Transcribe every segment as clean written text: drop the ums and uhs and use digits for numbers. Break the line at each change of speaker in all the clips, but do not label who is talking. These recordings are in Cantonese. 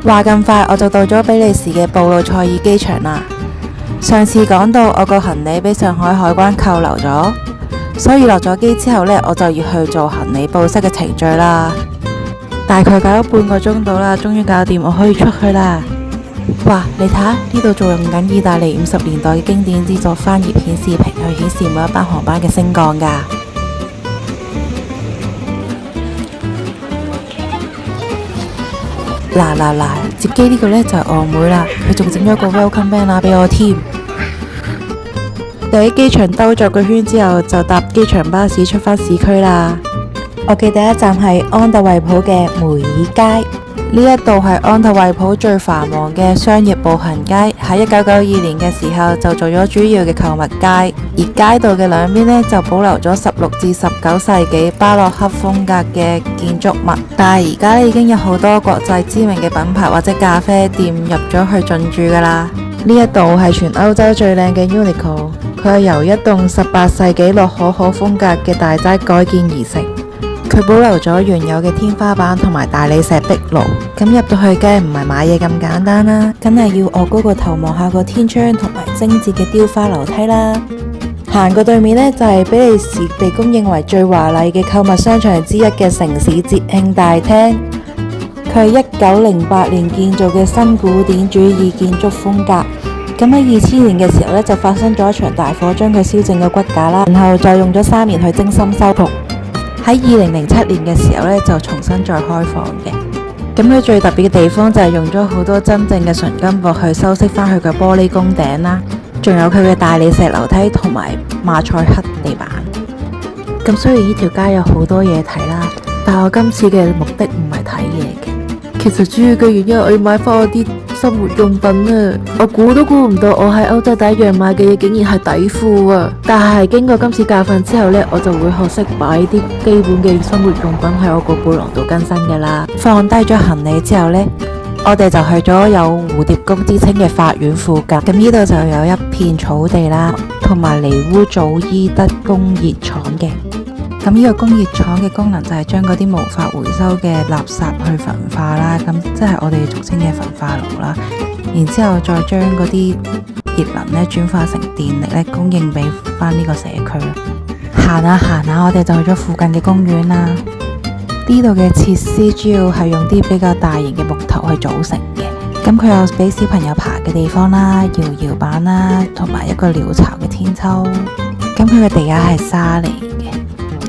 話咁快我就到咗比利時嘅布魯塞爾機場啦。上次講到我個行李俾上海海關扣留咗，所以落咗機之後呢，我就要去做行李報失嘅程序啦。大概搞咗半個鐘到啦，終於搞掂，我可以出去啦。哇，你睇下呢度仲用緊意大利50年代嘅經典之作翻頁顯示屏去顯示每一班航班嘅升降㗎。嗱，接機呢個呢就係我妹啦，佢仲整咗個 welcome banner 俾我添。就喺機場兜咗個圈之後，就搭機場巴士出返市區啦。我嘅第一站係安特衛普嘅梅爾街，呢一度係安特衛普最繁忙嘅商業步行街，喺1992年嘅時候就做咗主要嘅購物街，而街道嘅兩邊呢，就保留咗16至19世紀巴洛克風格嘅建築物，但係而家已經有好多國際知名嘅品牌或者咖啡店入咗去進駐噶啦。呢一度係全歐洲最靚嘅 Uniqlo， 佢係由一棟18世紀洛可可風格嘅大宅改建而成。佢保留咗原有嘅天花板同埋大理石壁爐，咁入到去梗係唔係買嘢咁簡單啦，梗係要我高個頭望下個天窗同埋精緻嘅雕花樓梯啦。行過對面呢，就係比利時被公認為最華麗嘅購物商場之一嘅城市節慶大廳，佢係1908年建造嘅新古典主義建築風格。咁喺2000年嘅時候呢，就發生咗一場大火，將佢燒剩嘅骨架啦，然後再用咗3年去精心修復。喺2007年嘅時候呢，就重新再開放嘅。咁佢最特別嘅地方就係用咗好多真正嘅純金箔去修飾翻佢嘅玻璃宮頂啦，仲有佢嘅大理石樓梯同埋馬賽克地板。咁雖然呢條街有好多嘢睇啦，但我今次嘅目的唔係睇嘢嘅，其實主要嘅原因係我要買翻我啲生活用品啊！我估都估唔到我喺歐洲第一樣買嘅嘢竟然係底褲啊！但係經過今次教訓之後呢，我就會學識擺啲基本嘅生活用品喺我個背囊度更新㗎啦。放低咗行李之後呢，我哋就去咗有蝴蝶谷之稱嘅法院附近。咁呢度就有一片草地啦，同埋尼烏祖伊德工業廠嘅。咁呢個工業廠嘅功能就係將嗰啲無法回收嘅垃圾去焚化啦，咁即係我哋俗稱嘅焚化爐啦。然之後再將嗰啲熱能咧轉化成電力咧，供應俾翻呢個社區。行下，我哋就去咗附近嘅公園啦。呢度嘅設施主要係用啲比較大型嘅木頭去組成嘅。咁佢有俾小朋友爬嘅地方啦，搖板啦，同埋一個鳥巢嘅天秋。咁佢嘅地下係沙嚟嘅，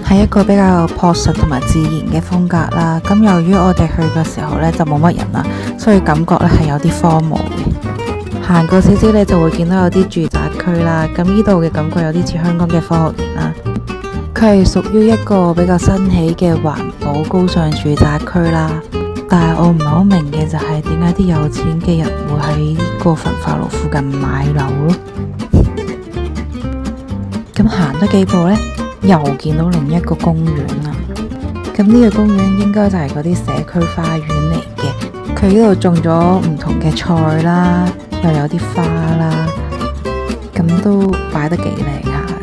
係一個比較樸實同埋自然嘅風格啦。咁由於我哋去嘅時候呢就冇乜人啦，所以感覺呢係有啲荒蕪嘅。行過少少呢就會見到有啲住宅區啦。咁呢度嘅感覺有啲似香港嘅科學園啦。佢係屬於一個比較新起嘅環保高尚住宅區啦。但係我唔係好明嘅就係點解啲有錢嘅人會喺呢個焚化爐附近買樓咯。咁行多幾步呢，又見到另一個公園啦。咁呢個公園應該就係嗰啲社區花園嚟嘅。佢呢度種咗唔同嘅菜啦，又有啲花啦，咁都擺得幾靚下嘅。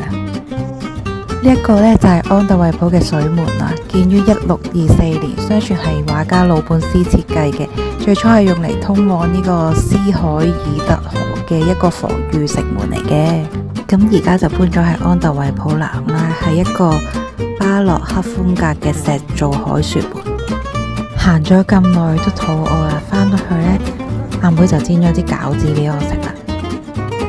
呢一個呢，就係安特衛普嘅水門啦，建於1624年，相傳係畫家魯本斯設計嘅。最初係用嚟通往呢個斯海爾特河嘅一個防禦城門嚟嘅。咁而家就搬咗喺安特衛普南啦，係一個巴洛克風格嘅石造海船門。行咗咁耐都肚餓啦，翻到去呢，阿妹就煎咗啲餃子俾我食啦。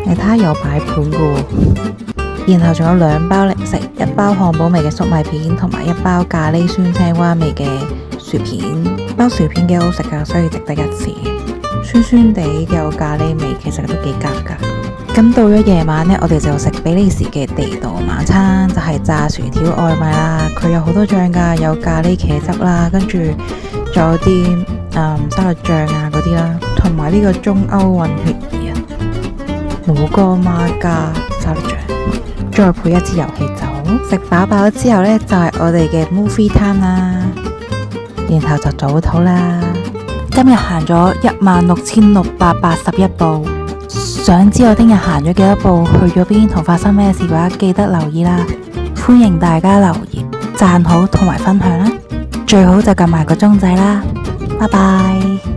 你睇下有擺盤噶喎，然後仲有2包零食，一包漢堡味嘅粟米片，同埋一包咖喱酸青蛙味嘅薯片。包薯片幾好食噶，所以值得一試。酸酸地有咖喱味，其實都幾夾噶。咁到咗夜晚呢，我哋就食比利時嘅地道晚餐，就係炸薯條外賣啦。佢有好多醬噶，有咖喱茄汁啦，跟住仲有啲沙律醬啊嗰啲啦，同埋呢個中歐混血兒啊，老乾媽加沙律醬，再配一支遊戲酒。食飽之後呢，就係我哋嘅 movie time 啦，然後就早唞啦。今日行咗16,681步。想知我聽日行咗幾多步，去咗邊同發生咩事嘅話，記得留意啦。歡迎大家留言、讚好同埋分享啦，最好就撳埋個鐘仔啦。拜拜。